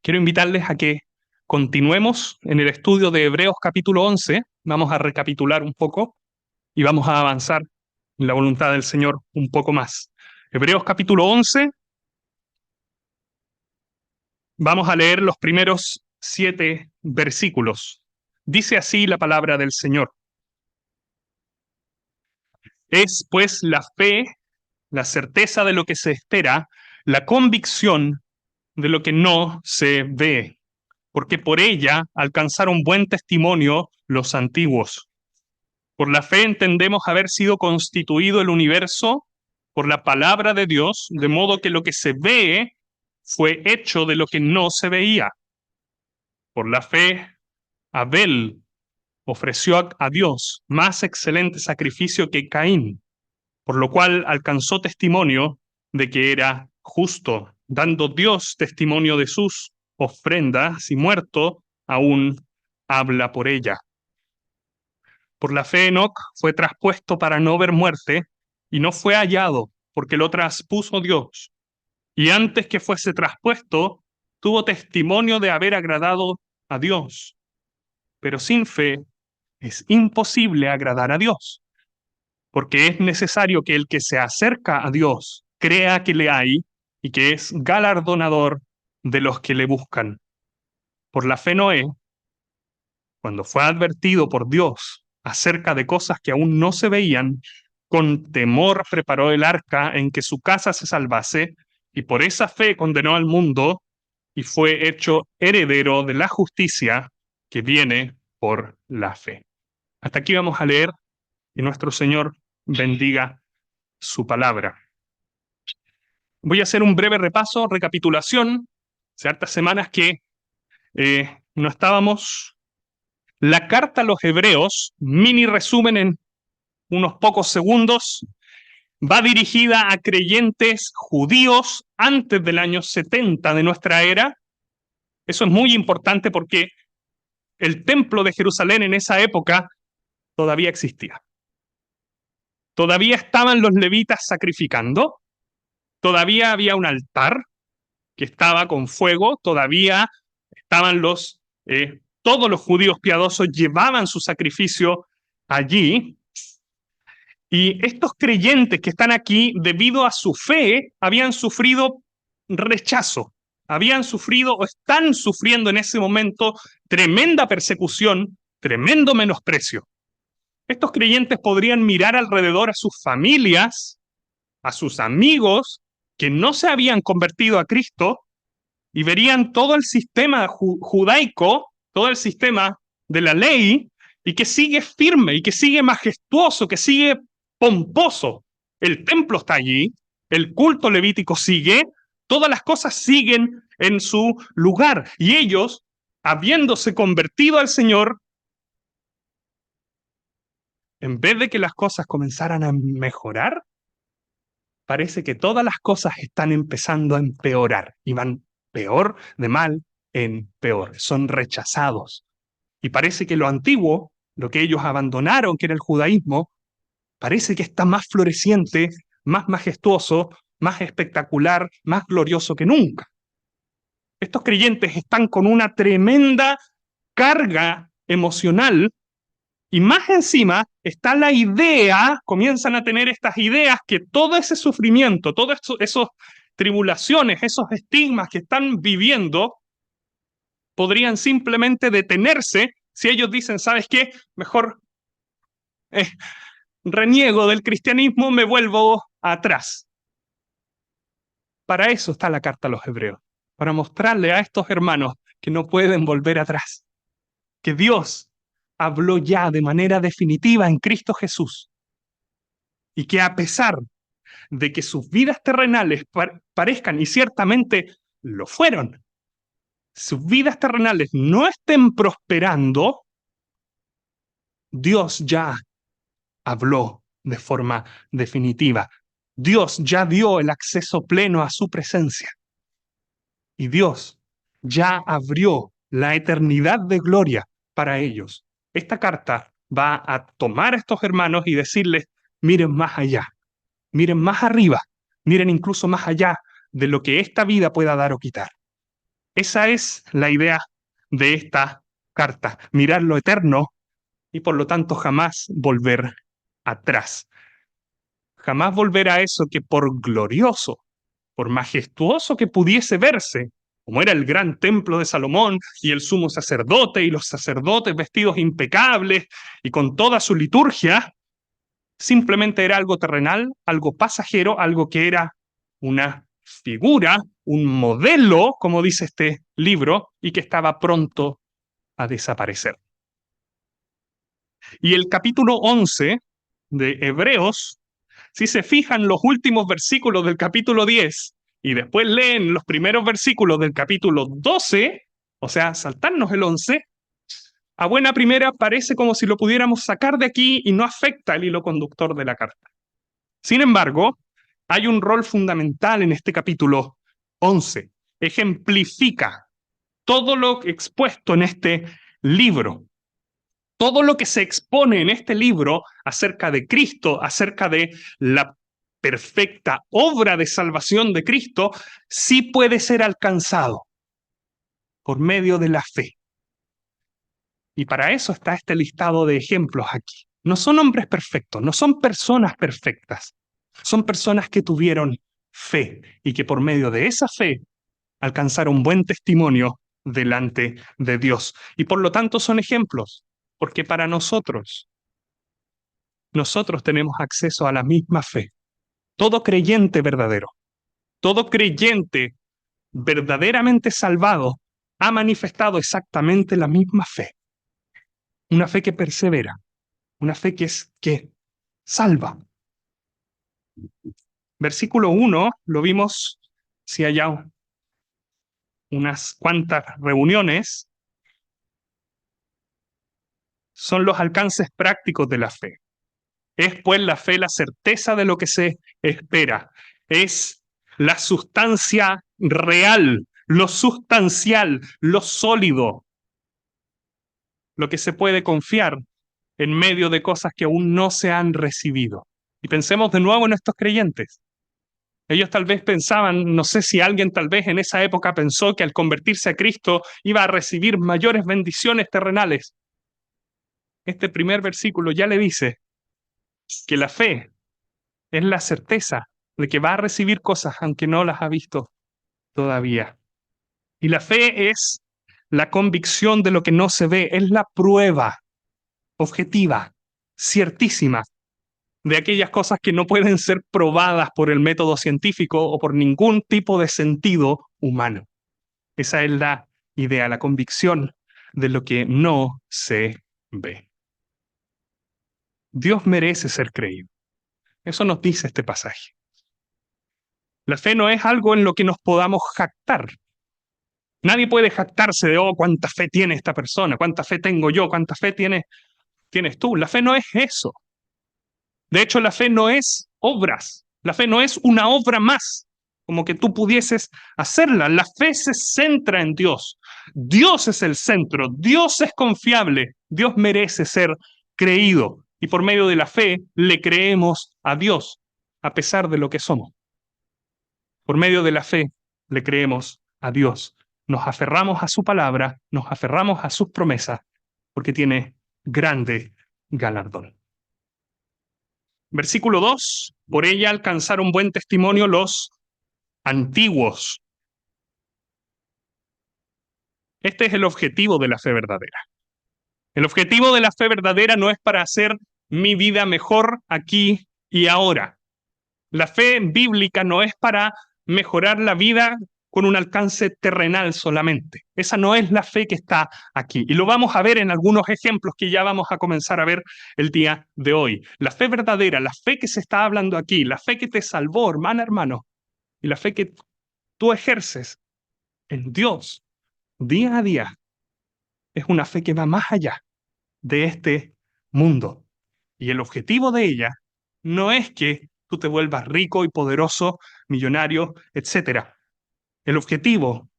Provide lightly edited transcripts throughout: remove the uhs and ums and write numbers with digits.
Quiero invitarles a que continuemos en el estudio de Hebreos capítulo 11. Vamos a recapitular un poco y vamos a avanzar en la voluntad del Señor un poco más. Hebreos capítulo 11, vamos a leer los primeros 7 versículos. Dice así la palabra del Señor. Es pues la fe, la certeza de lo que se espera, la convicción de lo que no se ve, porque por ella alcanzaron buen testimonio los antiguos. Por la fe entendemos haber sido constituido el universo por la palabra de Dios, de modo que lo que se ve fue hecho de lo que no se veía. Por la fe, Abel ofreció a Dios más excelente sacrificio que Caín, por lo cual alcanzó testimonio de que era justo, dando Dios testimonio de sus ofrendas, y muerto, aún habla por ella. Por la fe Enoc fue traspuesto para no ver muerte, y no fue hallado, porque lo traspuso Dios. Y antes que fuese traspuesto, tuvo testimonio de haber agradado a Dios. Pero sin fe es imposible agradar a Dios, porque es necesario que el que se acerca a Dios crea que le hay y que es galardonador de los que le buscan. Por la fe Noé, cuando fue advertido por Dios acerca de cosas que aún no se veían, con temor preparó el arca en que su casa se salvase, y por esa fe condenó al mundo y fue hecho heredero de la justicia que viene por la fe. Hasta aquí vamos a leer y nuestro Señor bendiga su palabra. Voy a hacer un breve repaso, recapitulación. Hace hartas semanas que no estábamos. La carta a los Hebreos, mini resumen en unos pocos segundos, va dirigida a creyentes judíos antes del año 70 de nuestra era. Eso es muy importante porque el templo de Jerusalén en esa época todavía existía. Todavía estaban los levitas sacrificando, todavía había un altar que estaba con fuego, todavía estaban todos los judíos piadosos llevaban su sacrificio allí. Y estos creyentes que están aquí, debido a su fe, habían sufrido rechazo, habían sufrido o están sufriendo en ese momento tremenda persecución, tremendo menosprecio. Estos creyentes podrían mirar alrededor a sus familias, a sus amigos que no se habían convertido a Cristo y verían todo el sistema judaico, todo el sistema de la ley, y que sigue firme, y que sigue majestuoso, que sigue pomposo. El templo está allí, el culto levítico sigue, todas las cosas siguen en su lugar. Y ellos, habiéndose convertido al Señor, en vez de que las cosas comenzaran a mejorar, parece que todas las cosas están empezando a empeorar y van peor de mal en peor. Son rechazados. Y parece que lo antiguo, lo que ellos abandonaron, que era el judaísmo, parece que está más floreciente, más majestuoso, más espectacular, más glorioso que nunca. Estos creyentes están con una tremenda carga emocional y más encima está la idea, comienzan a tener estas ideas que todo ese sufrimiento, todas esas tribulaciones, esos estigmas que están viviendo, podrían simplemente detenerse si ellos dicen, ¿sabes qué? Mejor reniego del cristianismo, me vuelvo atrás. Para eso está la carta a los Hebreos, para mostrarle a estos hermanos que no pueden volver atrás, que Dios habló ya de manera definitiva en Cristo Jesús y que a pesar de que sus vidas terrenales parezcan, y ciertamente lo fueron, sus vidas terrenales no estén prosperando, Dios ya habló de forma definitiva. Dios ya dio el acceso pleno a su presencia. Y Dios ya abrió la eternidad de gloria para ellos. Esta carta va a tomar a estos hermanos y decirles, miren más allá, miren más arriba, miren incluso más allá de lo que esta vida pueda dar o quitar. Esa es la idea de esta carta, mirar lo eterno y por lo tanto jamás volver atrás. Jamás volver a eso que por glorioso, por majestuoso que pudiese verse, como era el gran templo de Salomón y el sumo sacerdote y los sacerdotes vestidos impecables y con toda su liturgia, simplemente era algo terrenal, algo pasajero, algo que era una figura, un modelo, como dice este libro, y que estaba pronto a desaparecer. Y el capítulo 11 de Hebreos, si se fijan los últimos versículos del capítulo 10 y después leen los primeros versículos del capítulo 12, o sea, saltarnos el 11, a buena primera parece como si lo pudiéramos sacar de aquí y no afecta el hilo conductor de la carta. Sin embargo, hay un rol fundamental en este capítulo 11. Ejemplifica todo lo expuesto en este libro. Todo lo que se expone en este libro acerca de Cristo, acerca de la perfecta obra de salvación de Cristo, sí puede ser alcanzado por medio de la fe. Y para eso está este listado de ejemplos aquí. No son hombres perfectos, no son personas perfectas, son personas que tuvieron fe y que por medio de esa fe alcanzaron buen testimonio delante de Dios. Y por lo tanto son ejemplos, porque para nosotros tenemos acceso a la misma fe. Todo creyente verdadero, todo creyente verdaderamente salvado ha manifestado exactamente la misma fe. Una fe que persevera, una fe que salva. Versículo 1, lo vimos si allá unas cuantas reuniones, son los alcances prácticos de la fe. Es pues la fe la certeza de lo que se espera. Es la sustancia real, lo sustancial, lo sólido, lo que se puede confiar en medio de cosas que aún no se han recibido. Y pensemos de nuevo en estos creyentes. Ellos tal vez pensaban, no sé si alguien tal vez en esa época pensó que al convertirse a Cristo iba a recibir mayores bendiciones terrenales. Este primer versículo ya le dice que la fe es la certeza de que va a recibir cosas aunque no las ha visto todavía. Y la fe es la convicción de lo que no se ve, es la prueba objetiva, ciertísima, de aquellas cosas que no pueden ser probadas por el método científico o por ningún tipo de sentido humano. Esa es la idea, la convicción de lo que no se ve. Dios merece ser creído. Eso nos dice este pasaje. La fe no es algo en lo que nos podamos jactar. Nadie puede jactarse de, oh, cuánta fe tiene esta persona, cuánta fe tengo yo, cuánta fe tienes tú. La fe no es eso. De hecho, la fe no es obras. La fe no es una obra más, como que tú pudieses hacerla. La fe se centra en Dios. Dios es el centro. Dios es confiable. Dios merece ser creído. Y por medio de la fe le creemos a Dios, a pesar de lo que somos. Por medio de la fe le creemos a Dios. Nos aferramos a su palabra, nos aferramos a sus promesas, porque tiene grande galardón. Versículo 2, por ella alcanzaron buen testimonio los antiguos. Este es el objetivo de la fe verdadera. El objetivo de la fe verdadera no es para hacer mi vida mejor aquí y ahora. La fe bíblica no es para mejorar la vida con un alcance terrenal solamente. Esa no es la fe que está aquí. Y lo vamos a ver en algunos ejemplos que ya vamos a comenzar a ver el día de hoy. La fe verdadera, la fe que se está hablando aquí, la fe que te salvó, hermana, hermano, y la fe que tú ejerces en Dios día a día, es una fe que va más allá de este mundo. Y el objetivo de ella no es que tú te vuelvas rico y poderoso, millonario, etc. El objetivo,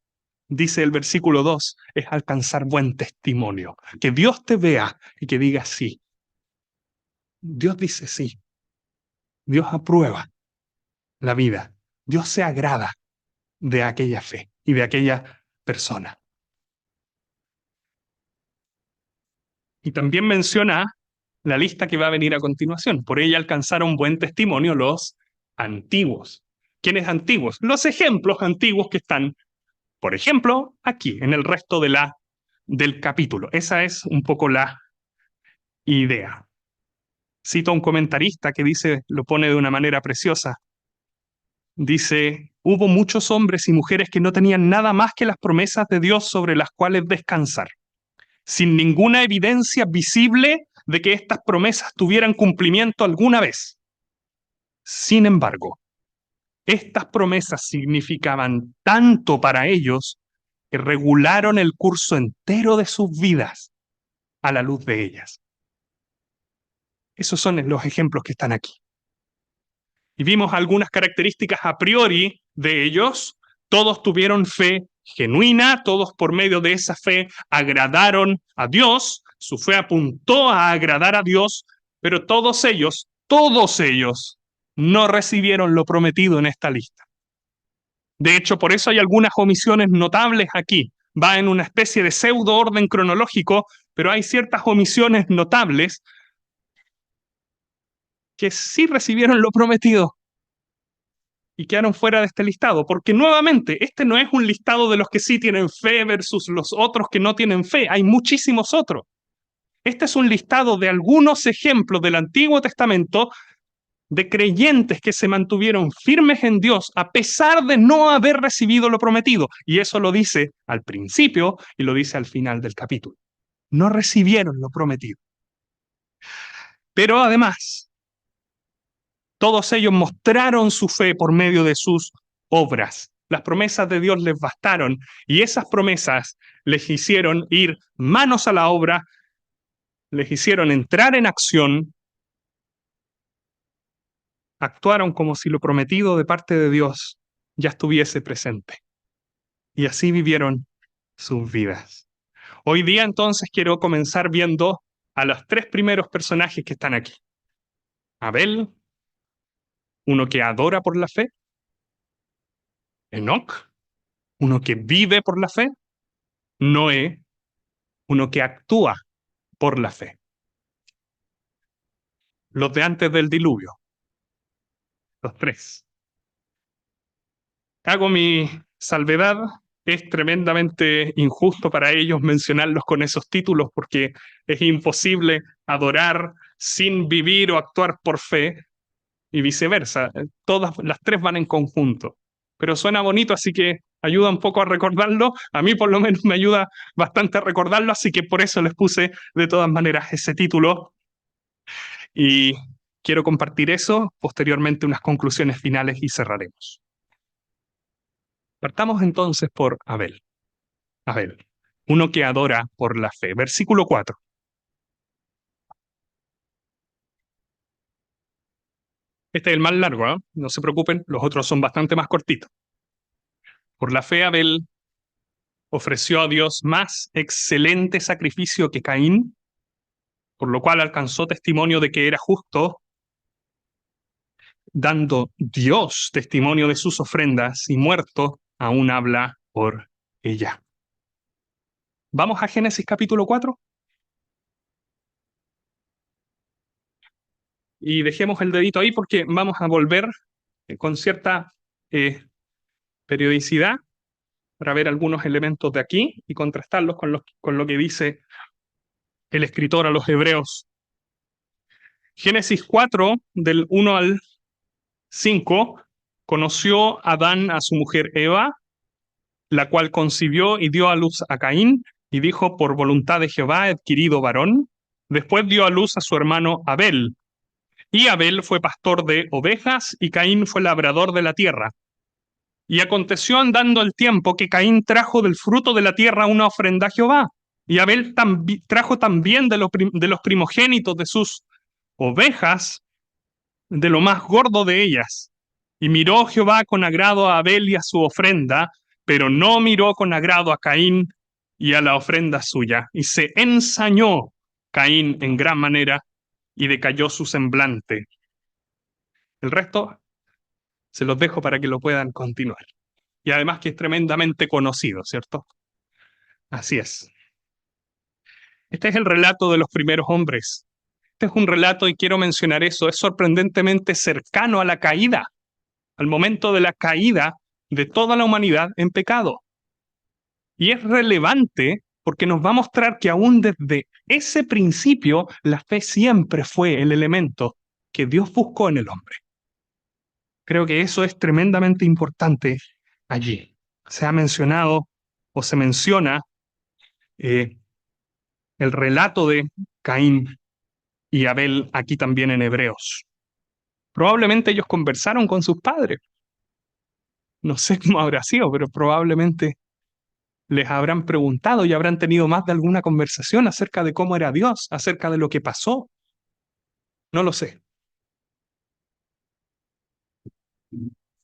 dice el versículo 2, es alcanzar buen testimonio. Que Dios te vea y que diga sí. Dios dice sí. Dios aprueba la vida. Dios se agrada de aquella fe y de aquella persona. Y también menciona la lista que va a venir a continuación. Por ella alcanzaron buen testimonio los antiguos. ¿Quiénes antiguos? Los ejemplos antiguos que están, por ejemplo, aquí, en el resto del capítulo. Esa es un poco la idea. Cito a un comentarista que dice, lo pone de una manera preciosa. Dice, hubo muchos hombres y mujeres que no tenían nada más que las promesas de Dios sobre las cuales descansar, sin ninguna evidencia visible de que estas promesas tuvieran cumplimiento alguna vez. Sin embargo, estas promesas significaban tanto para ellos que regularon el curso entero de sus vidas a la luz de ellas. Esos son los ejemplos que están aquí. Y vimos algunas características a priori de ellos. Todos tuvieron fe genuina, todos por medio de esa fe agradaron a Dios, su fe apuntó a agradar a Dios, pero todos ellos no recibieron lo prometido en esta lista. De hecho, por eso hay algunas omisiones notables aquí. Va en una especie de pseudo orden cronológico, pero hay ciertas omisiones notables que sí recibieron lo prometido y quedaron fuera de este listado, porque nuevamente, este no es un listado de los que sí tienen fe versus los otros que no tienen fe, hay muchísimos otros. Este es un listado de algunos ejemplos del Antiguo Testamento de creyentes que se mantuvieron firmes en Dios a pesar de no haber recibido lo prometido, y eso lo dice al principio y lo dice al final del capítulo. No recibieron lo prometido. Pero además, todos ellos mostraron su fe por medio de sus obras. Las promesas de Dios les bastaron y esas promesas les hicieron ir manos a la obra, les hicieron entrar en acción, actuaron como si lo prometido de parte de Dios ya estuviese presente. Y así vivieron sus vidas. Hoy día entonces quiero comenzar viendo a los tres primeros personajes que están aquí. Abel, uno que adora por la fe. Enoc, uno que vive por la fe. Noé, uno que actúa por la fe. Los de antes del diluvio, los tres. Hago mi salvedad, es tremendamente injusto para ellos mencionarlos con esos títulos porque es imposible adorar sin vivir o actuar por fe y viceversa. Todas las tres van en conjunto. Pero suena bonito, así que ayuda un poco a recordarlo. A mí por lo menos me ayuda bastante a recordarlo, así que por eso les puse de todas maneras ese título. Y quiero compartir eso, posteriormente unas conclusiones finales y cerraremos. Partamos entonces por Abel. Abel, uno que adora por la fe. Versículo 4. Este es el más largo, ¿eh? No se preocupen, los otros son bastante más cortitos. Por la fe Abel ofreció a Dios más excelente sacrificio que Caín, por lo cual alcanzó testimonio de que era justo, dando Dios testimonio de sus ofrendas, y muerto aún habla por ella. ¿Vamos a Génesis capítulo 4? Y dejemos el dedito ahí porque vamos a volver con cierta periodicidad para ver algunos elementos de aquí y contrastarlos con lo que dice el escritor a los Hebreos. Génesis 4, del 1 al 5, conoció Adán a su mujer Eva, la cual concibió y dio a luz a Caín, y dijo, por voluntad de Jehová he adquirido varón. Después dio a luz a su hermano Abel, y Abel fue pastor de ovejas, y Caín fue labrador de la tierra. Y aconteció andando el tiempo que Caín trajo del fruto de la tierra una ofrenda a Jehová, y Abel trajo también de los primogénitos de sus ovejas, de lo más gordo de ellas. Y miró Jehová con agrado a Abel y a su ofrenda, pero no miró con agrado a Caín y a la ofrenda suya. Y se ensañó Caín en gran manera y decayó su semblante. El resto se los dejo para que lo puedan continuar. y además que es tremendamente conocido, ¿cierto? Así es. Este es el relato de los primeros hombres. Este es un relato, y quiero mencionar eso, es sorprendentemente cercano a la caída, al momento de la caída de toda la humanidad en pecado. Y es relevante porque nos va a mostrar que aún desde ese principio la fe siempre fue el elemento que Dios buscó en el hombre. Creo que eso es tremendamente importante allí. Se ha mencionado o se menciona eh, el relato de Caín y Abel aquí también en Hebreos. Probablemente ellos conversaron con sus padres. No sé cómo habrá sido, pero probablemente les habrán preguntado y habrán tenido más de alguna conversación acerca de cómo era Dios, acerca de lo que pasó. No lo sé.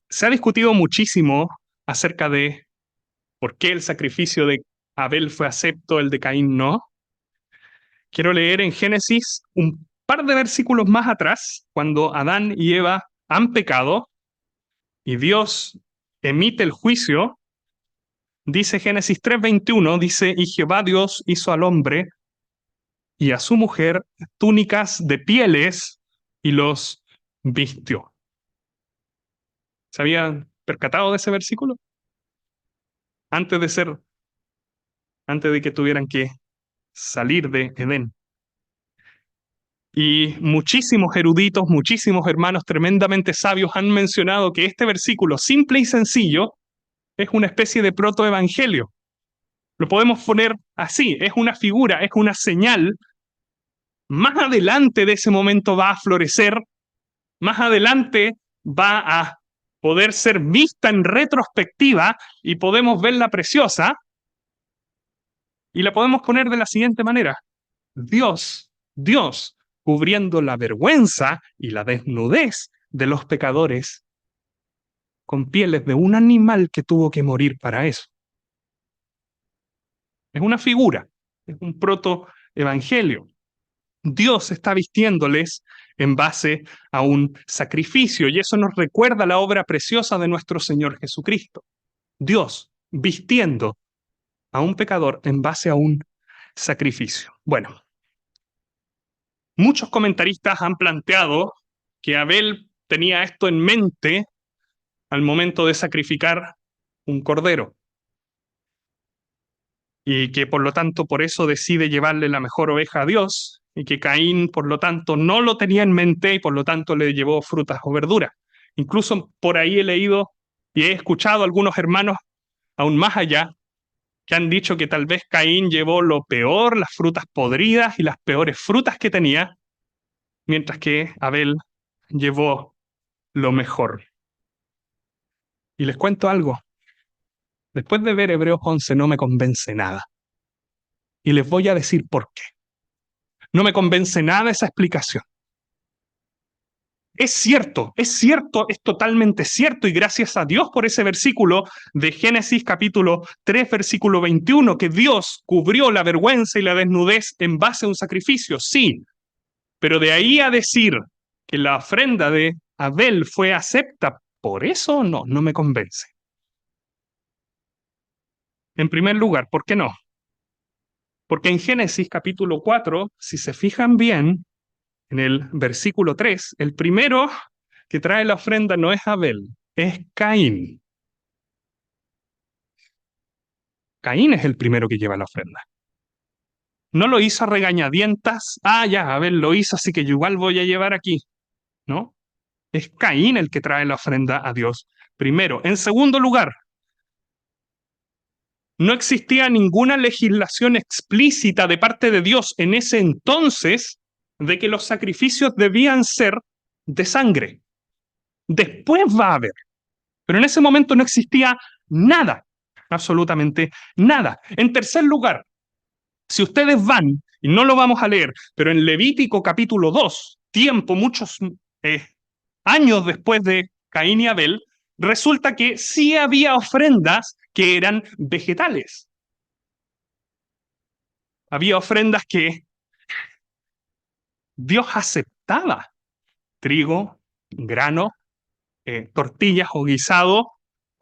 Se ha discutido muchísimo acerca de por qué el sacrificio de Abel fue acepto, el de Caín no. Quiero leer en Génesis un par de versículos más atrás, cuando Adán y Eva han pecado y Dios emite el juicio. Dice Génesis 3:21, dice, y Jehová Dios hizo al hombre y a su mujer túnicas de pieles y los vistió. ¿Se habían percatado de ese versículo? Antes de ser, antes de que tuvieran que salir de Edén. Y muchísimos eruditos, muchísimos hermanos tremendamente sabios han mencionado que este versículo, simple y sencillo, es una especie de protoevangelio. Lo podemos poner así, es una figura, es una señal. Más adelante de ese momento va a florecer, más adelante va a poder ser vista en retrospectiva y podemos verla preciosa y la podemos poner de la siguiente manera. Dios, cubriendo la vergüenza y la desnudez de los pecadores con pieles de un animal que tuvo que morir para eso. Es una figura, es un protoevangelio. Dios está vistiéndoles en base a un sacrificio y eso nos recuerda la obra preciosa de nuestro Señor Jesucristo. Dios vistiendo a un pecador en base a un sacrificio. Bueno, muchos comentaristas han planteado que Abel tenía esto en mente al momento de sacrificar un cordero y que por lo tanto por eso decide llevarle la mejor oveja a Dios y que Caín por lo tanto no lo tenía en mente y por lo tanto le llevó frutas o verduras. Incluso por ahí he leído y he escuchado a algunos hermanos aún más allá que han dicho que tal vez Caín llevó lo peor, las frutas podridas y las peores frutas que tenía, mientras que Abel llevó lo mejor. Y les cuento algo, después de ver Hebreos 11 no me convence nada. Y les voy a decir por qué. No me convence nada esa explicación. Es cierto, es totalmente cierto, y gracias a Dios por ese versículo de Génesis capítulo 3, versículo 21, que Dios cubrió la vergüenza y la desnudez en base a un sacrificio, sí, pero de ahí a decir que la ofrenda de Abel fue acepta, por eso no me convence. En primer lugar, ¿por qué no? Porque en Génesis capítulo 4, si se fijan bien, en el versículo 3, el primero que trae la ofrenda no es Abel, es Caín. Caín es el primero que lleva la ofrenda. No lo hizo a regañadientas, ya, Abel lo hizo, así que yo igual voy a llevar aquí. No, es Caín el que trae la ofrenda a Dios primero. En segundo lugar, no existía ninguna legislación explícita de parte de Dios en ese entonces de que los sacrificios debían ser de sangre. Después va a haber, pero en ese momento no existía nada, absolutamente nada. En tercer lugar, si ustedes van, y no lo vamos a leer, pero en Levítico capítulo 2, tiempo, muchos años después de Caín y Abel, resulta que sí había ofrendas que eran vegetales. Había ofrendas que Dios aceptaba. Trigo, grano, tortillas o guisado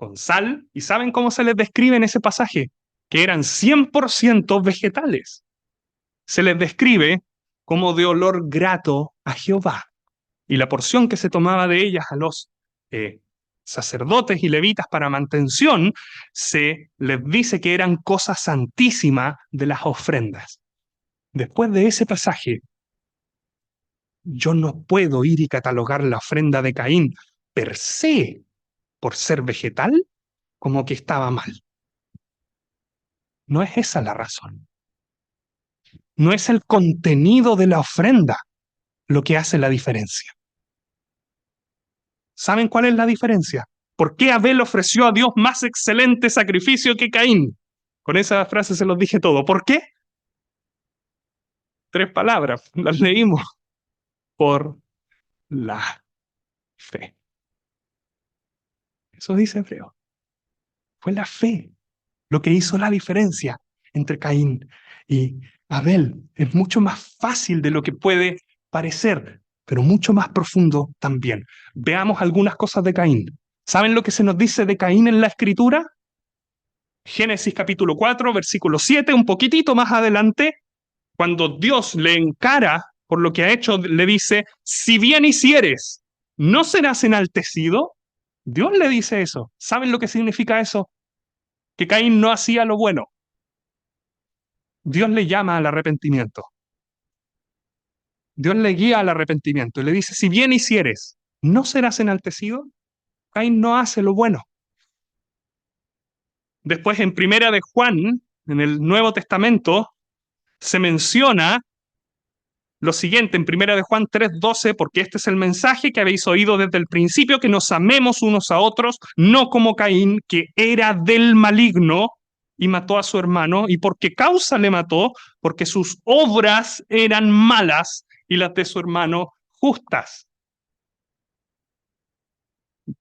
con sal, y ¿saben cómo se les describe en ese pasaje? Que eran 100% vegetales. Se les describe como de olor grato a Jehová. Y la porción que se tomaba de ellas a los sacerdotes y levitas para mantención, se les dice que eran cosa santísima de las ofrendas. Después de ese pasaje, yo no puedo ir y catalogar la ofrenda de Caín per se, por ser vegetal, como que estaba mal. No es esa la razón. No es el contenido de la ofrenda lo que hace la diferencia. ¿Saben cuál es la diferencia? ¿Por qué Abel ofreció a Dios más excelente sacrificio que Caín? Con esa frase se los dije todo. ¿Por qué? 3 palabras, las leímos. Por la fe. Eso dice Hebreo. Fue la fe lo que hizo la diferencia entre Caín y Abel. Es mucho más fácil de lo que puede parecer, pero mucho más profundo también. Veamos algunas cosas de Caín. ¿Saben lo que se nos dice de Caín en la Escritura? Génesis capítulo 4, versículo 7, un poquitito más adelante, cuando Dios le encara por lo que ha hecho, le dice, si bien hicieres, ¿no serás enaltecido? Dios le dice eso. ¿Saben lo que significa eso? Que Caín no hacía lo bueno. Dios le llama al arrepentimiento. Dios le guía al arrepentimiento y le dice, si bien hicieres, ¿no serás enaltecido? Caín no hace lo bueno. Después en Primera de Juan, en el Nuevo Testamento, se menciona lo siguiente en Primera de Juan 3:12, porque este es el mensaje que habéis oído desde el principio, que nos amemos unos a otros, no como Caín, que era del maligno y mató a su hermano. ¿Y por qué causa le mató? Porque sus obras eran malas y las de su hermano justas.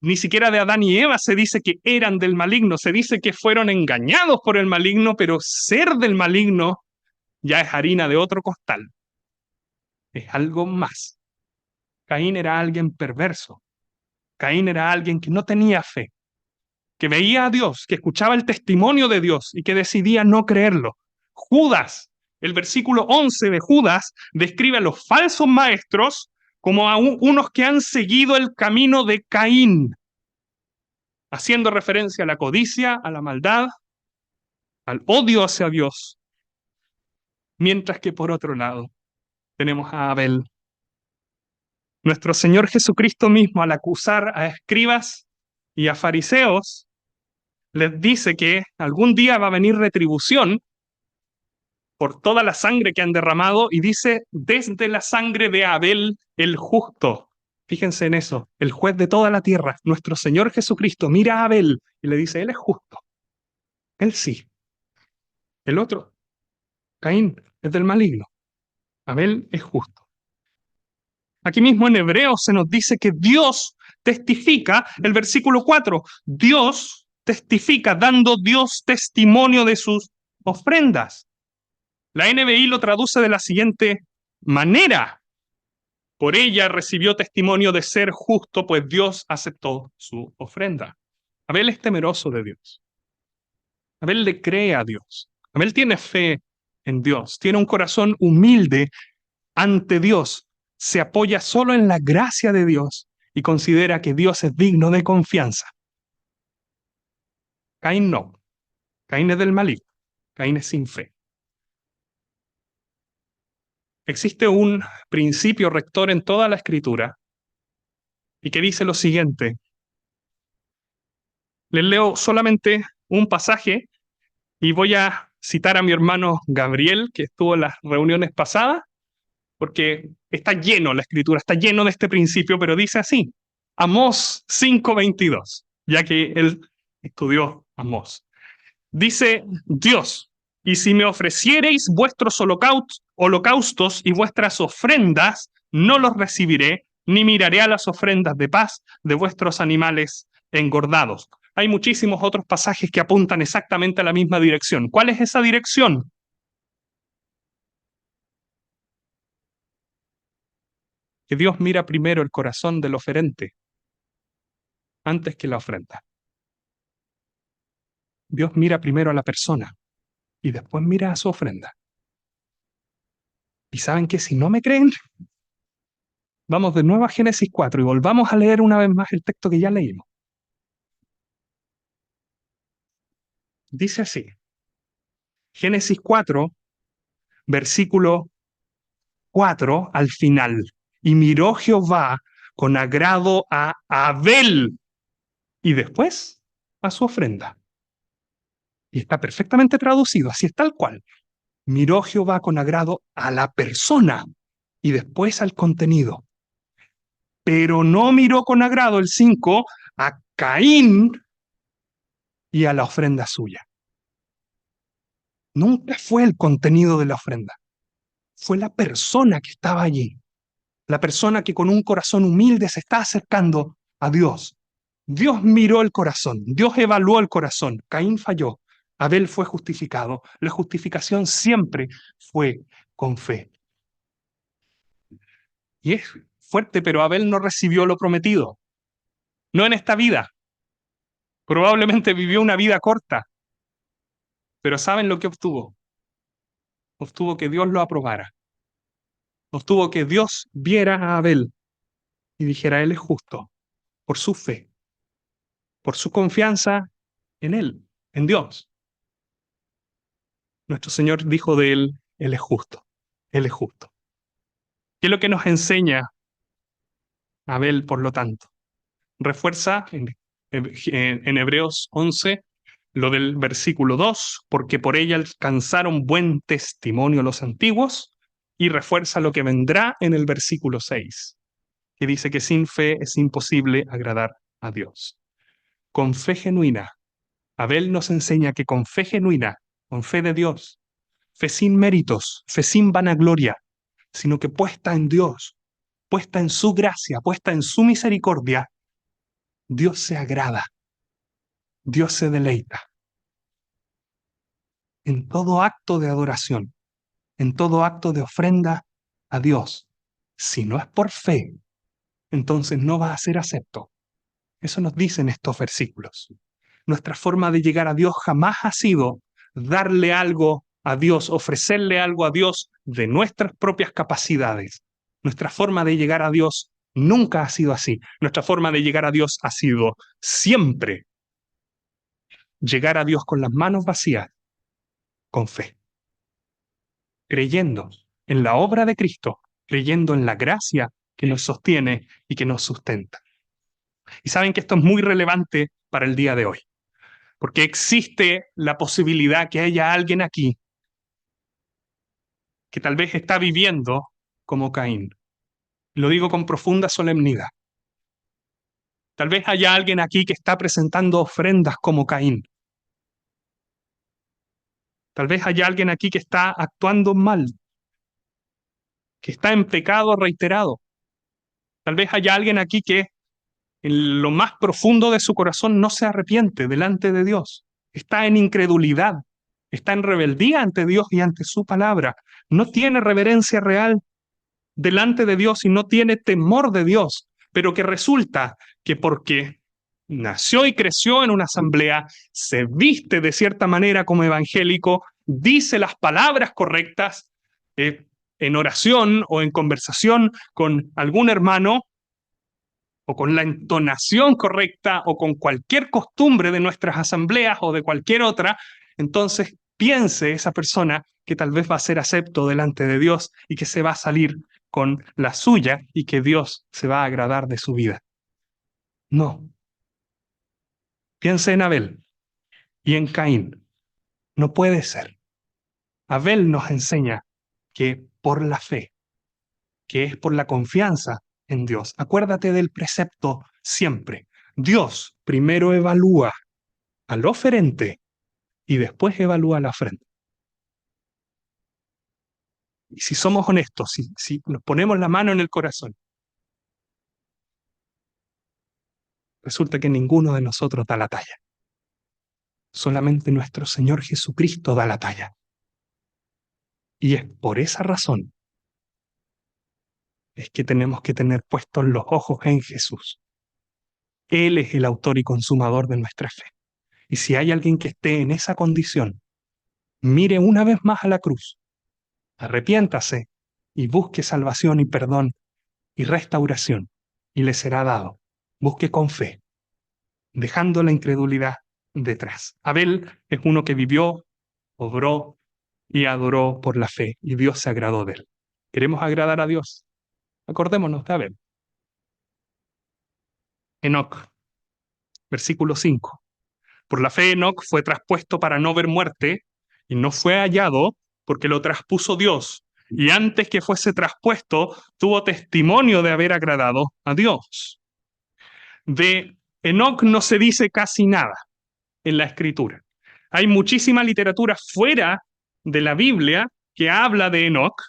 Ni siquiera de Adán y Eva se dice que eran del maligno, se dice que fueron engañados por el maligno, pero ser del maligno ya es harina de otro costal. Es algo más. Caín era alguien perverso. Caín era alguien que no tenía fe, que veía a Dios, que escuchaba el testimonio de Dios y que decidía no creerlo. Judas, el versículo 11 de Judas, describe a los falsos maestros como a unos que han seguido el camino de Caín, haciendo referencia a la codicia, a la maldad, al odio hacia Dios, mientras que por otro lado tenemos a Abel. Nuestro Señor Jesucristo mismo, al acusar a escribas y a fariseos, les dice que algún día va a venir retribución por toda la sangre que han derramado, y dice, desde la sangre de Abel el justo. Fíjense en eso, el juez de toda la tierra, nuestro Señor Jesucristo, mira a Abel y le dice, él es justo. Él sí. El otro, Caín, es del maligno. Abel es justo. Aquí mismo en Hebreos se nos dice que Dios testifica, el versículo 4, Dios testifica, dando Dios testimonio de sus ofrendas. La NBI lo traduce de la siguiente manera. Por ella recibió testimonio de ser justo, pues Dios aceptó su ofrenda. Abel es temeroso de Dios. Abel le cree a Dios. Abel tiene fe en Dios. Tiene un corazón humilde ante Dios. Se apoya solo en la gracia de Dios y considera que Dios es digno de confianza. Caín no. Caín es del maligno. Caín es sin fe. Existe un principio rector en toda la Escritura y que dice lo siguiente. Les leo solamente un pasaje y voy a citar a mi hermano Gabriel, que estuvo en las reuniones pasadas, porque está lleno la Escritura, está lleno de este principio, pero dice así, Amós 5:22, ya que él estudió Amós. Dice Dios, y si me ofreciereis vuestros holocaustos y vuestras ofrendas, no los recibiré, ni miraré a las ofrendas de paz de vuestros animales engordados. Hay muchísimos otros pasajes que apuntan exactamente a la misma dirección. ¿Cuál es esa dirección? Que Dios mira primero el corazón del oferente antes que la ofrenda. Dios mira primero a la persona y después mira a su ofrenda. ¿Y saben qué? Si no me creen, vamos de nuevo a Génesis 4 y volvamos a leer una vez más el texto que ya leímos. Dice así, Génesis 4, versículo 4 al final. Y miró Jehová con agrado a Abel y después a su ofrenda. Y está perfectamente traducido, así es tal cual. Miró Jehová con agrado a la persona y después al contenido. Pero no miró con agrado el 5 a Caín y a la ofrenda suya. Nunca fue el contenido de la ofrenda, fue la persona que estaba allí, la persona que con un corazón humilde se está acercando a Dios. Dios miró el corazón, Dios evaluó el corazón. Caín falló, Abel fue justificado. La justificación siempre fue con fe. Y es fuerte, pero Abel no recibió lo prometido. No en esta vida. Probablemente vivió una vida corta, pero ¿saben lo que obtuvo? Obtuvo que Dios lo aprobara. Obtuvo que Dios viera a Abel y dijera, él es justo, por su fe, por su confianza en él, en Dios. Nuestro Señor dijo de él es justo, él es justo. ¿Qué es lo que nos enseña Abel, por lo tanto? Refuerza en Hebreos 11 lo del versículo 2, porque por ella alcanzaron buen testimonio los antiguos, y refuerza lo que vendrá en el versículo 6, que dice que sin fe es imposible agradar a Dios. Con fe genuina, Abel nos enseña que con fe genuina, con fe de Dios, fe sin méritos, fe sin vanagloria, sino que puesta en Dios, puesta en su gracia, puesta en su misericordia, Dios se agrada, Dios se deleita en todo acto de adoración, en todo acto de ofrenda a Dios. Si no es por fe, entonces no va a ser acepto. Eso nos dicen estos versículos. Nuestra forma de llegar a Dios jamás ha sido darle algo a Dios, ofrecerle algo a Dios de nuestras propias capacidades. Nuestra forma de llegar a Dios nunca ha sido así. Nuestra forma de llegar a Dios ha sido siempre llegar a Dios con las manos vacías, con fe, creyendo en la obra de Cristo, creyendo en la gracia que nos sostiene y que nos sustenta. Y saben que esto es muy relevante para el día de hoy, porque existe la posibilidad que haya alguien aquí que tal vez está viviendo como Caín. Lo digo con profunda solemnidad. Tal vez haya alguien aquí que está presentando ofrendas como Caín. Tal vez haya alguien aquí que está actuando mal, que está en pecado reiterado. Tal vez haya alguien aquí que en lo más profundo de su corazón no se arrepiente delante de Dios. Está en incredulidad, está en rebeldía ante Dios y ante su palabra. No tiene reverencia real delante de Dios y no tiene temor de Dios, pero que resulta que porque nació y creció en una asamblea, se viste de cierta manera como evangélico, dice las palabras correctas en oración o en conversación con algún hermano, o con la entonación correcta, o con cualquier costumbre de nuestras asambleas o de cualquier otra, entonces piense esa persona que tal vez va a ser acepto delante de Dios y que se va a salir con la suya y que Dios se va a agradar de su vida. No. Piense en Abel y en Caín. No puede ser. Abel nos enseña que por la fe, que es por la confianza en Dios. Acuérdate del precepto siempre. Dios primero evalúa al oferente y después evalúa la ofrenda. Y si somos honestos, si nos ponemos la mano en el corazón, resulta que ninguno de nosotros da la talla. Solamente nuestro Señor Jesucristo da la talla. Y es por esa razón es que tenemos que tener puestos los ojos en Jesús. Él es el autor y consumador de nuestra fe. Y si hay alguien que esté en esa condición, mire una vez más a la cruz, arrepiéntase y busque salvación y perdón y restauración, y le será dado. Busque con fe, dejando la incredulidad detrás. Abel es uno que vivió, obró y adoró por la fe, y Dios se agradó de él. ¿Queremos agradar a Dios? Acordémonos de Abel. Enoc, versículo 5. Por la fe Enoc fue traspuesto para no ver muerte, y no fue hallado porque lo traspuso Dios. Y antes que fuese traspuesto, tuvo testimonio de haber agradado a Dios. De Enoc no se dice casi nada en la Escritura. Hay muchísima literatura fuera de la Biblia que habla de Enoc.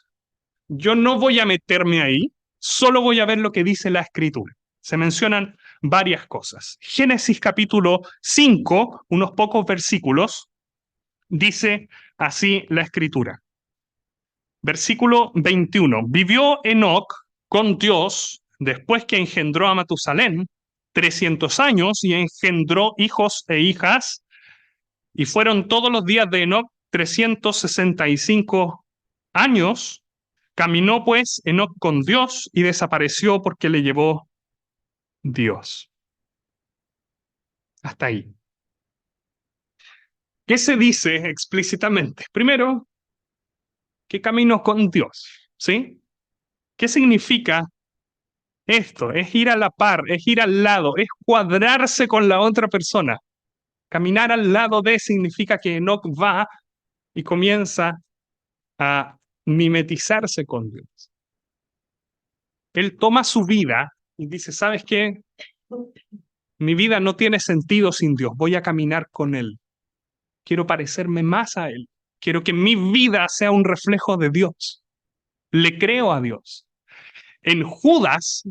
Yo no voy a meterme ahí, solo voy a ver lo que dice la Escritura. Se mencionan varias cosas. Génesis capítulo 5, unos pocos versículos, dice así la Escritura. Versículo 21. Vivió Enoc con Dios después que engendró a Matusalén 300 años y engendró hijos e hijas, y fueron todos los días de Enoc 365 años. Caminó pues Enoc con Dios y desapareció porque le llevó Dios. Hasta ahí. ¿Qué se dice explícitamente? Primero, que caminó con Dios, ¿sí? ¿Qué significa esto? Es ir a la par, es ir al lado, es cuadrarse con la otra persona. Caminar al lado de significa que Enoc va y comienza a mimetizarse con Dios. Él toma su vida y dice, ¿sabes qué? Mi vida no tiene sentido sin Dios, voy a caminar con Él. Quiero parecerme más a Él. Quiero que mi vida sea un reflejo de Dios. Le creo a Dios. En Judas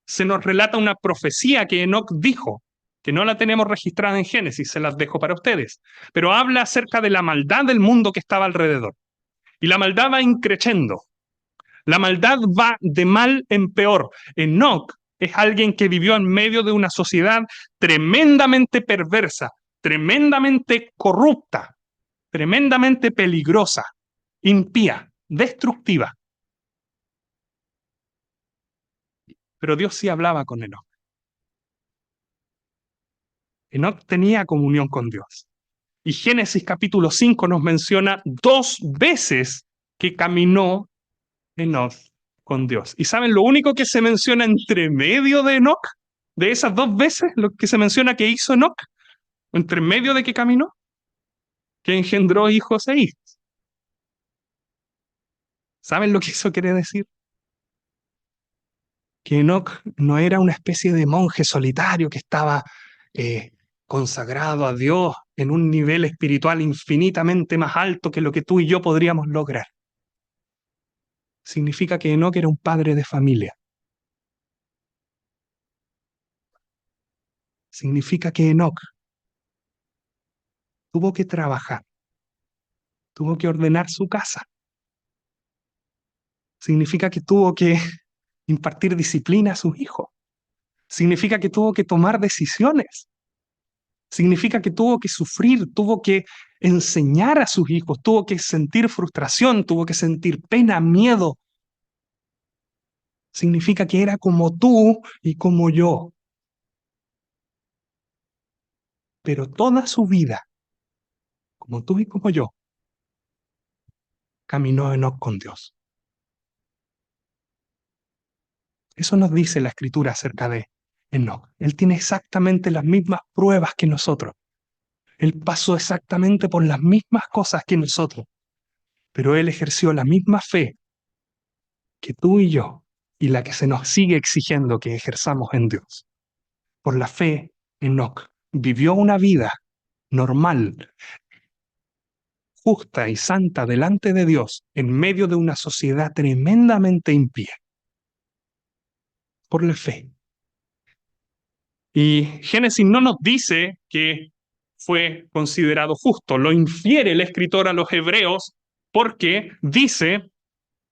se nos relata una profecía que Enoc dijo, que no la tenemos registrada en Génesis, se las dejo para ustedes, pero habla acerca de la maldad del mundo que estaba alrededor. Y la maldad va increciendo. La maldad va de mal en peor. Enoc es alguien que vivió en medio de una sociedad tremendamente perversa, tremendamente corrupta, tremendamente peligrosa, impía, destructiva. Pero Dios sí hablaba con Enoc. Enoc tenía comunión con Dios. Y Génesis capítulo 5 nos menciona 2 veces que caminó Enoc con Dios. ¿Y saben lo único que se menciona entre medio de Enoc? De esas 2 veces, lo que se menciona que hizo Enoc, entre medio de que caminó, que engendró hijos e hijas. ¿Saben lo que eso quiere decir? Que Enoc no era una especie de monje solitario que estaba consagrado a Dios en un nivel espiritual infinitamente más alto que lo que tú y yo podríamos lograr. Significa que Enoc era un padre de familia. Significa que Enoc tuvo que trabajar, tuvo que ordenar su casa. Significa que tuvo que impartir disciplina a sus hijos. Significa que tuvo que tomar decisiones. Significa que tuvo que sufrir, tuvo que enseñar a sus hijos, tuvo que sentir frustración, tuvo que sentir pena, miedo. Significa que era como tú y como yo. Pero toda su vida, como tú y como yo, caminó Enoc con Dios. Eso nos dice la Escritura acerca de Enoc. Él tiene exactamente las mismas pruebas que nosotros. Él pasó exactamente por las mismas cosas que nosotros. Pero él ejerció la misma fe que tú y yo, y la que se nos sigue exigiendo que ejerzamos en Dios. Por la fe, Enoc vivió una vida normal, justa y santa delante de Dios en medio de una sociedad tremendamente impía. Por la fe. Y Génesis no nos dice que fue considerado justo, lo infiere el escritor a los hebreos porque dice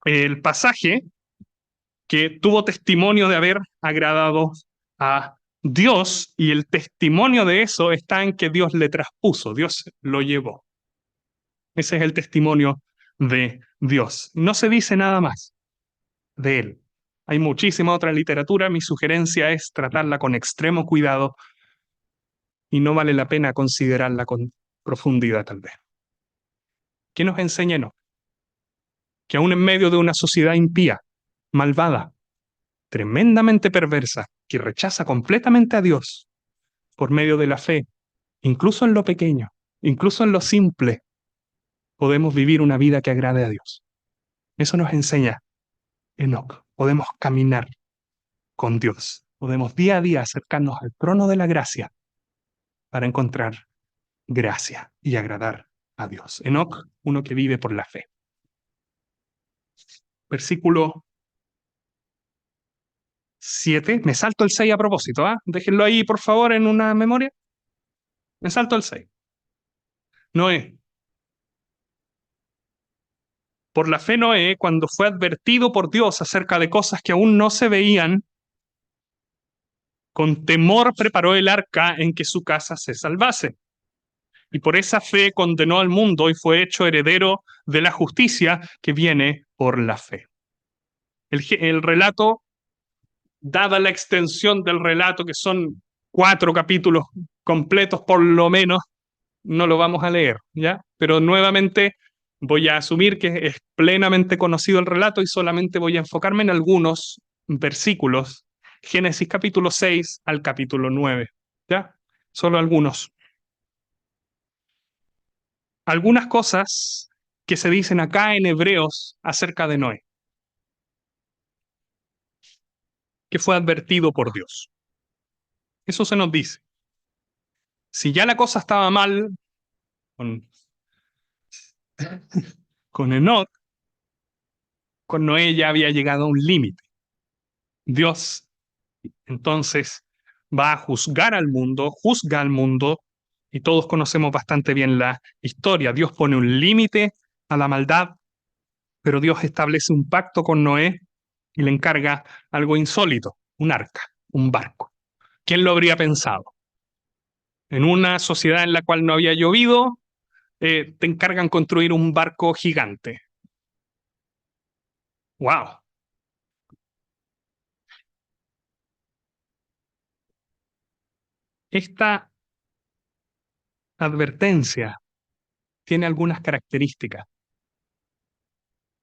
el pasaje que tuvo testimonio de haber agradado a Dios, y el testimonio de eso está en que Dios le traspuso, Dios lo llevó. Ese es el testimonio de Dios. No se dice nada más de él. Hay muchísima otra literatura. Mi sugerencia es tratarla con extremo cuidado y no vale la pena considerarla con profundidad, tal vez. ¿Qué nos enseña Enoc? Que aún en medio de una sociedad impía, malvada, tremendamente perversa, que rechaza completamente a Dios, por medio de la fe, incluso en lo pequeño, incluso en lo simple, podemos vivir una vida que agrade a Dios. Eso nos enseña Enoc. Podemos caminar con Dios. Podemos día a día acercarnos al trono de la gracia para encontrar gracia y agradar a Dios. Enoc, uno que vive por la fe. Versículo 7. Me salto el 6 a propósito, ¿ah? Déjenlo ahí, por favor, en una memoria. Me salto el 6. Noé. Por la fe Noé, cuando fue advertido por Dios acerca de cosas que aún no se veían, con temor preparó el arca en que su casa se salvase. Y por esa fe condenó al mundo y fue hecho heredero de la justicia que viene por la fe. El relato, dada la extensión del relato, que son 4 capítulos completos por lo menos, no lo vamos a leer, ¿ya? Pero nuevamente voy a asumir que es plenamente conocido el relato y solamente voy a enfocarme en algunos versículos. Génesis capítulo 6 al capítulo 9, ¿ya? Solo algunos. Algunas cosas que se dicen acá en Hebreos acerca de Noé, que fue advertido por Dios. Eso se nos dice. Si ya la cosa estaba mal con, con Enoc, con Noé ya había llegado a un límite. Dios entonces va a juzgar al mundo, juzga al mundo, y todos conocemos bastante bien la historia. Dios pone un límite a la maldad, pero Dios establece un pacto con Noé y le encarga algo insólito, un arca, un barco. ¿Quién lo habría pensado? En una sociedad en la cual no había llovido, te encargan construir un barco gigante. ¡Wow! Esta advertencia tiene algunas características.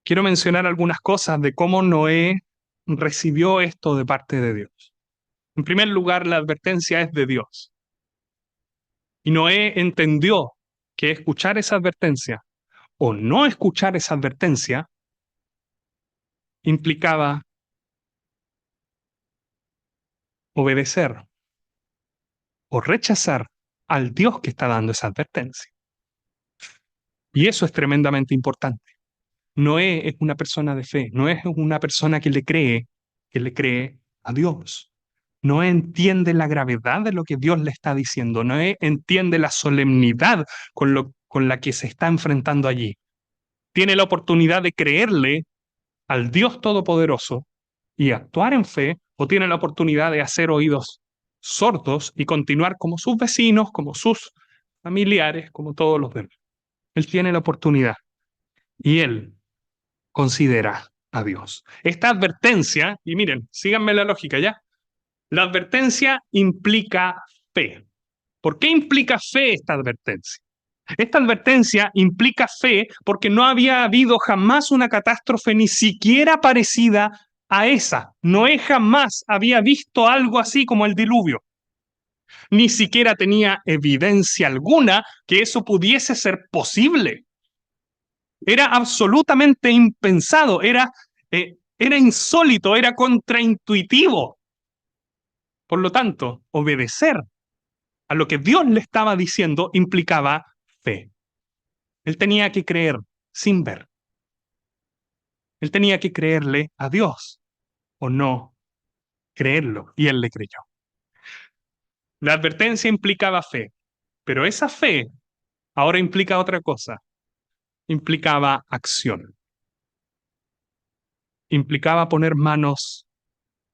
Quiero mencionar algunas cosas de cómo Noé recibió esto de parte de Dios. En primer lugar, la advertencia es de Dios. Y Noé entendió que escuchar esa advertencia o no escuchar esa advertencia implicaba obedecer o rechazar al Dios que está dando esa advertencia. Y eso es tremendamente importante. Noé es una persona de fe, Noé es una persona que le cree a Dios. Noé entiende la gravedad de lo que Dios le está diciendo. Noé entiende la solemnidad con la que se está enfrentando allí. Tiene la oportunidad de creerle al Dios Todopoderoso y actuar en fe, o tiene la oportunidad de hacer oídos sordos y continuar como sus vecinos, como sus familiares, como todos los demás. Él tiene la oportunidad y él considera a Dios. Esta advertencia, y miren, síganme la lógica ya, la advertencia implica fe. ¿Por qué implica fe esta advertencia? Esta advertencia implica fe porque no había habido jamás una catástrofe ni siquiera parecida a esa. Noé jamás había visto algo así como el diluvio. Ni siquiera tenía evidencia alguna que eso pudiese ser posible. Era absolutamente impensado, era insólito, era contraintuitivo. Por lo tanto, obedecer a lo que Dios le estaba diciendo implicaba fe. Él tenía que creer sin ver. Él tenía que creerle a Dios o no creerlo, y él le creyó. La advertencia implicaba fe, pero esa fe ahora implica otra cosa. Implicaba acción. Implicaba poner manos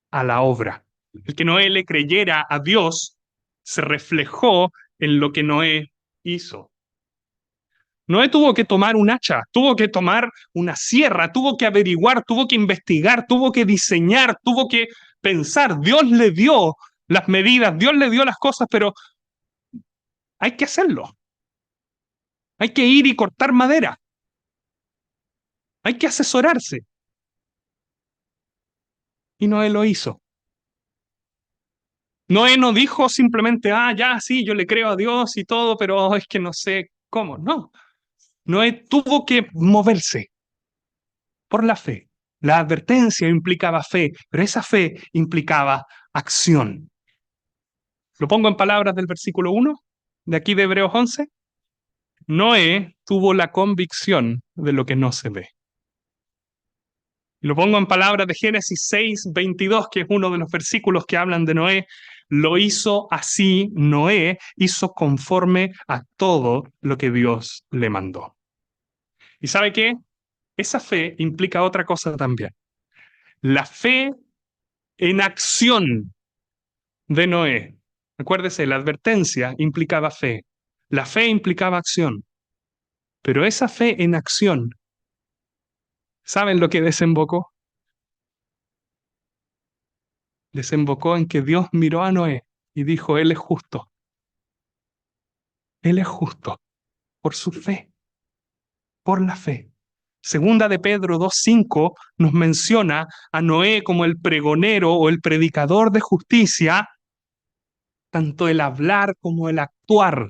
a la obra. El que Noé le creyera a Dios se reflejó en lo que Noé hizo. Noé tuvo que tomar un hacha, tuvo que tomar una sierra, tuvo que averiguar, tuvo que investigar, tuvo que diseñar, tuvo que pensar. Dios le dio las medidas, Dios le dio las cosas, pero hay que hacerlo. Hay que ir y cortar madera. Hay que asesorarse. Y Noé lo hizo. Noé no dijo simplemente, ya, sí, yo le creo a Dios y todo, pero es que no sé cómo. No. Noé tuvo que moverse por la fe. La advertencia implicaba fe, pero esa fe implicaba acción. Lo pongo en palabras del versículo 1 de aquí de Hebreos 11. Noé tuvo la convicción de lo que no se ve. Lo pongo en palabras de Génesis 6:22, que es uno de los versículos que hablan de Noé. Lo hizo así, Noé hizo conforme a todo lo que Dios le mandó. ¿Y sabe qué? Esa fe implica otra cosa también. La fe en acción de Noé. Acuérdese, la advertencia implicaba fe. La fe implicaba acción. Pero esa fe en acción, ¿saben lo que desembocó? Desembocó en que Dios miró a Noé y dijo, Él es justo. Él es justo por su fe, por la fe. Segunda de Pedro 2:5 nos menciona a Noé como el pregonero o el predicador de justicia. Tanto el hablar como el actuar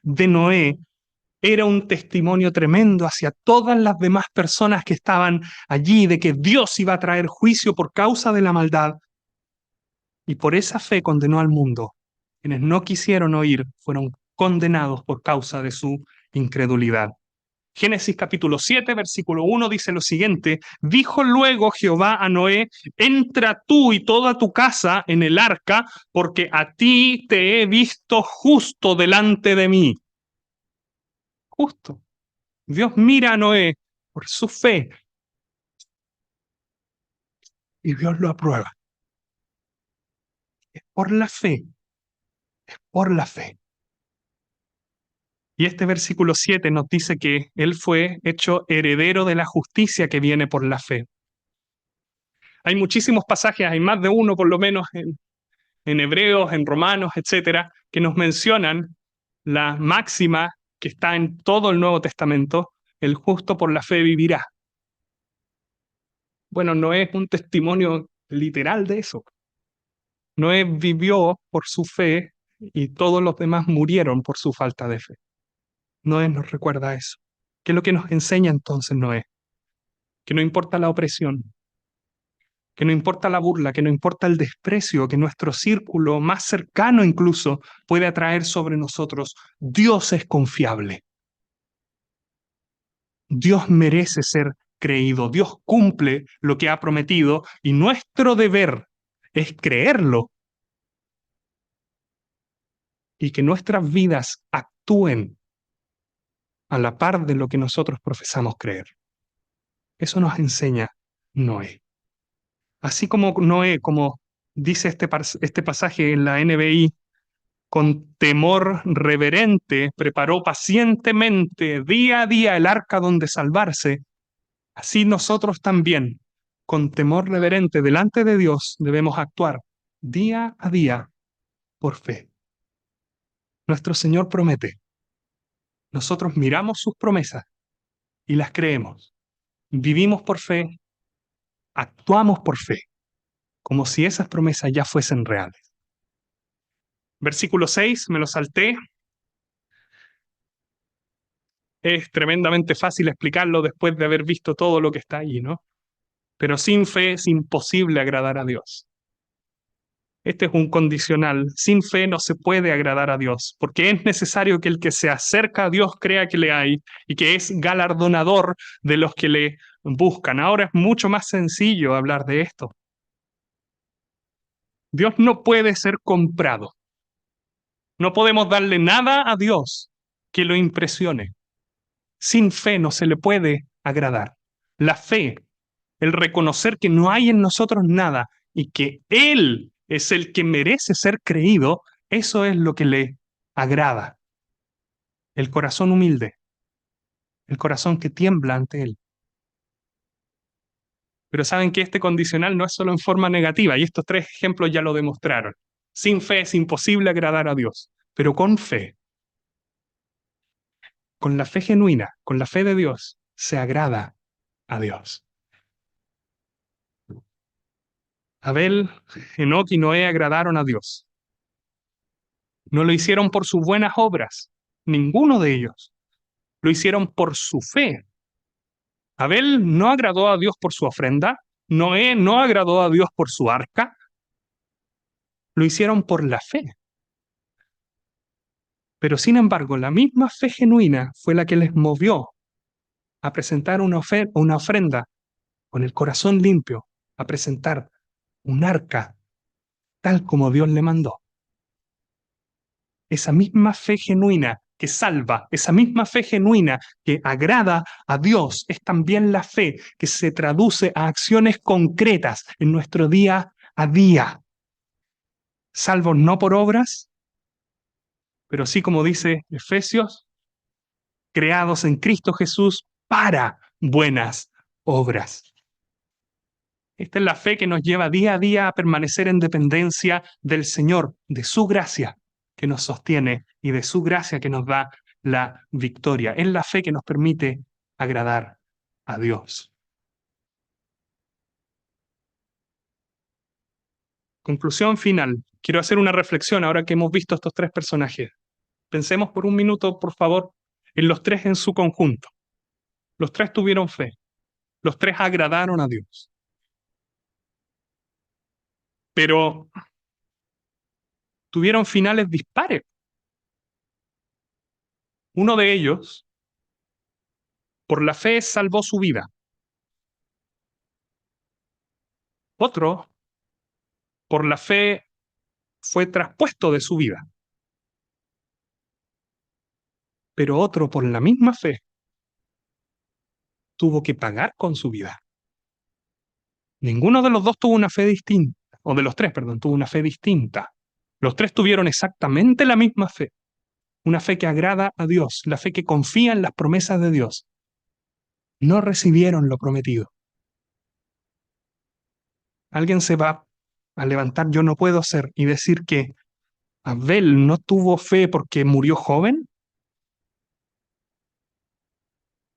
de Noé era un testimonio tremendo hacia todas las demás personas que estaban allí, de que Dios iba a traer juicio por causa de la maldad. Y por esa fe condenó al mundo. Quienes no quisieron oír fueron condenados por causa de su incredulidad. Génesis capítulo 7, versículo 1 dice lo siguiente: dijo luego Jehová a Noé, entra tú y toda tu casa en el arca, porque a ti te he visto justo delante de mí. Justo. Dios mira a Noé por su fe y Dios lo aprueba. Es por la fe, por la fe. Y este versículo 7 nos dice que él fue hecho heredero de la justicia que viene por la fe. Hay muchísimos pasajes, hay más de uno por lo menos en Hebreos, en Romanos, etcétera, que nos mencionan la máxima que está en todo el Nuevo Testamento: el justo por la fe vivirá. Bueno, no es un testimonio literal de eso. Noé vivió por su fe y todos los demás murieron por su falta de fe. Noé nos recuerda eso. ¿Qué es lo que nos enseña entonces Noé? Que no importa la opresión, que no importa la burla, que no importa el desprecio que nuestro círculo más cercano incluso puede atraer sobre nosotros, Dios es confiable. Dios merece ser creído, Dios cumple lo que ha prometido y nuestro deber es creerlo y que nuestras vidas actúen a la par de lo que nosotros profesamos creer. Eso nos enseña Noé. Así como Noé, como dice este pasaje en la NBI, con temor reverente preparó pacientemente día a día el arca donde salvarse, así nosotros también, con temor reverente delante de Dios, debemos actuar día a día por fe. Nuestro Señor promete. Nosotros miramos sus promesas y las creemos. Vivimos por fe, actuamos por fe, como si esas promesas ya fuesen reales. Versículo 6, me lo salté. Es tremendamente fácil explicarlo después de haber visto todo lo que está allí, ¿no? Pero sin fe es imposible agradar a Dios. Este es un condicional. Sin fe no se puede agradar a Dios, porque es necesario que el que se acerca a Dios crea que le hay y que es galardonador de los que le buscan. Ahora es mucho más sencillo hablar de esto. Dios no puede ser comprado. No podemos darle nada a Dios que lo impresione. Sin fe no se le puede agradar. La fe, el reconocer que no hay en nosotros nada y que Él es el que merece ser creído, eso es lo que le agrada. El corazón humilde, el corazón que tiembla ante Él. Pero saben que este condicional no es solo en forma negativa, y estos tres ejemplos ya lo demostraron. Sin fe es imposible agradar a Dios, pero con fe, con la fe genuina, con la fe de Dios, se agrada a Dios. Abel, Enoc y Noé agradaron a Dios. No lo hicieron por sus buenas obras, ninguno de ellos. Lo hicieron por su fe. Abel no agradó a Dios por su ofrenda, Noé no agradó a Dios por su arca, lo hicieron por la fe. Pero sin embargo, la misma fe genuina fue la que les movió a presentar una ofrenda con el corazón limpio, a presentar un arca tal como Dios le mandó. Esa misma fe genuina que salva, esa misma fe genuina que agrada a Dios, es también la fe que se traduce a acciones concretas en nuestro día a día. Salvos no por obras, pero sí, como dice Efesios, creados en Cristo Jesús para buenas obras. Esta es la fe que nos lleva día a día a permanecer en dependencia del Señor, de su gracia que nos sostiene y de su gracia que nos da la victoria. Es la fe que nos permite agradar a Dios. Conclusión final. Quiero hacer una reflexión ahora que hemos visto estos tres personajes. Pensemos por un minuto, por favor, en los tres en su conjunto. Los tres tuvieron fe. Los tres agradaron a Dios. Pero tuvieron finales dispares. Uno de ellos, por la fe, salvó su vida. Otro, por la fe, fue traspuesto de su vida. Pero otro, por la misma fe, tuvo que pagar con su vida. Ninguno de los dos tuvo una fe distinta, o de los tres, perdón, tuvo una fe distinta. Los tres tuvieron exactamente la misma fe. Una fe que agrada a Dios, la fe que confía en las promesas de Dios. No recibieron lo prometido. Alguien se va a levantar, yo no puedo ser, y decir que Abel no tuvo fe porque murió joven.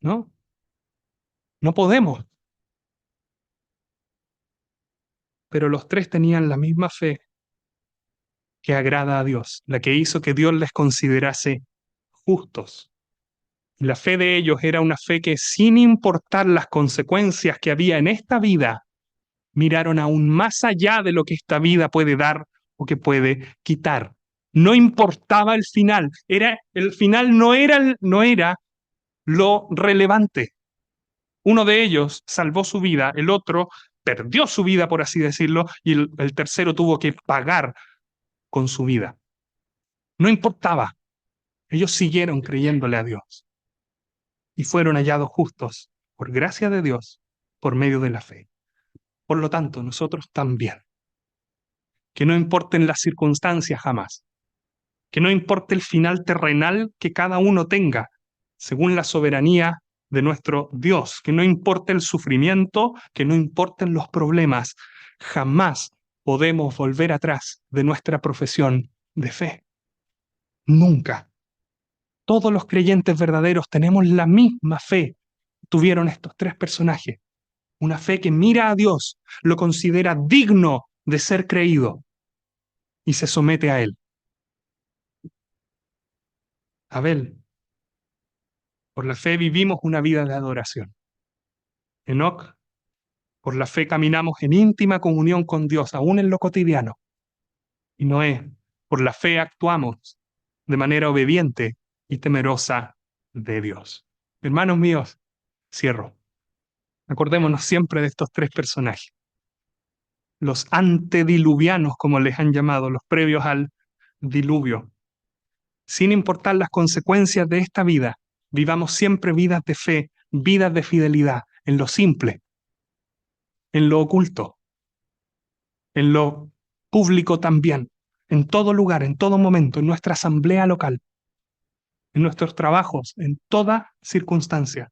No, no podemos. Pero los tres tenían la misma fe que agrada a Dios, la que hizo que Dios les considerase justos. Y la fe de ellos era una fe que, sin importar las consecuencias que había en esta vida, miraron aún más allá de lo que esta vida puede dar o que puede quitar. No importaba el final, el final no era lo relevante. Uno de ellos salvó su vida, el otro perdió su vida, por así decirlo, y el tercero tuvo que pagar con su vida. No importaba. Ellos siguieron creyéndole a Dios y fueron hallados justos por gracia de Dios por medio de la fe. Por lo tanto, nosotros también. Que no importen las circunstancias jamás. Que no importe el final terrenal que cada uno tenga, según la soberanía de nuestro Dios. Que no importe el sufrimiento, que no importen los problemas. Jamás podemos volver atrás de nuestra profesión de fe. Nunca. Todos los creyentes verdaderos tenemos la misma fe. Tuvieron estos tres personajes. Una fe que mira a Dios, lo considera digno de ser creído y se somete a Él. Abel, por la fe vivimos una vida de adoración. Enoc, por la fe caminamos en íntima comunión con Dios, aún en lo cotidiano. Y Noé, por la fe actuamos de manera obediente y temerosa de Dios. Hermanos míos, cierro. Acordémonos siempre de estos tres personajes. Los antediluvianos, como les han llamado, los previos al diluvio. Sin importar las consecuencias de esta vida, vivamos siempre vidas de fe, vidas de fidelidad, en lo simple, en lo oculto, en lo público también, en todo lugar, en todo momento, en nuestra asamblea local, en nuestros trabajos, en toda circunstancia.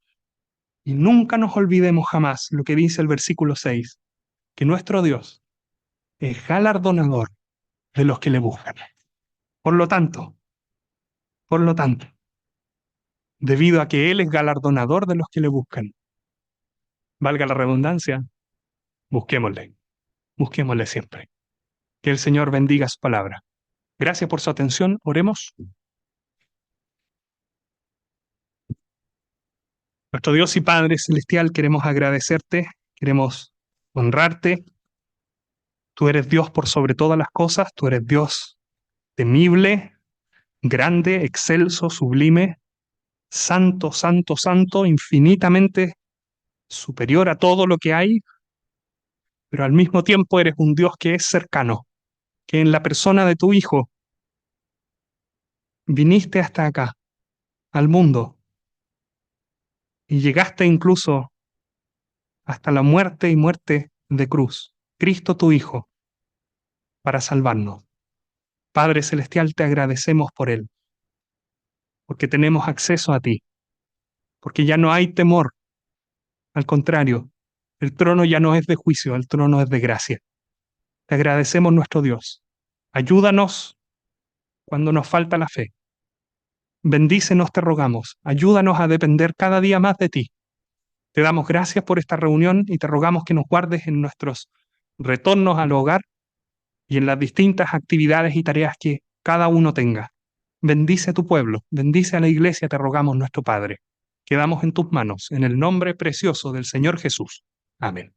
Y nunca nos olvidemos jamás lo que dice el versículo 6, que nuestro Dios es galardonador de los que le buscan. Por lo tanto, debido a que Él es galardonador de los que le buscan, valga la redundancia, busquémosle, busquémosle siempre. Que el Señor bendiga su palabra. Gracias por su atención. Oremos. Nuestro Dios y Padre Celestial, queremos agradecerte, queremos honrarte. Tú eres Dios por sobre todas las cosas, tú eres Dios temible, grande, excelso, sublime, santo, santo, santo, infinitamente superior a todo lo que hay, pero al mismo tiempo eres un Dios que es cercano, que en la persona de tu Hijo viniste hasta acá, al mundo, y llegaste incluso hasta la muerte y muerte de cruz, Cristo tu Hijo, para salvarnos. Padre Celestial, te agradecemos por Él, porque tenemos acceso a ti, porque ya no hay temor, al contrario, el trono ya no es de juicio, el trono es de gracia. Te agradecemos, nuestro Dios. Ayúdanos cuando nos falta la fe. Bendícenos, te rogamos. Ayúdanos a depender cada día más de ti. Te damos gracias por esta reunión y te rogamos que nos guardes en nuestros retornos al hogar y en las distintas actividades y tareas que cada uno tenga. Bendice a tu pueblo, bendice a la iglesia, te rogamos, nuestro Padre. Quedamos en tus manos, en el nombre precioso del Señor Jesús. Amén.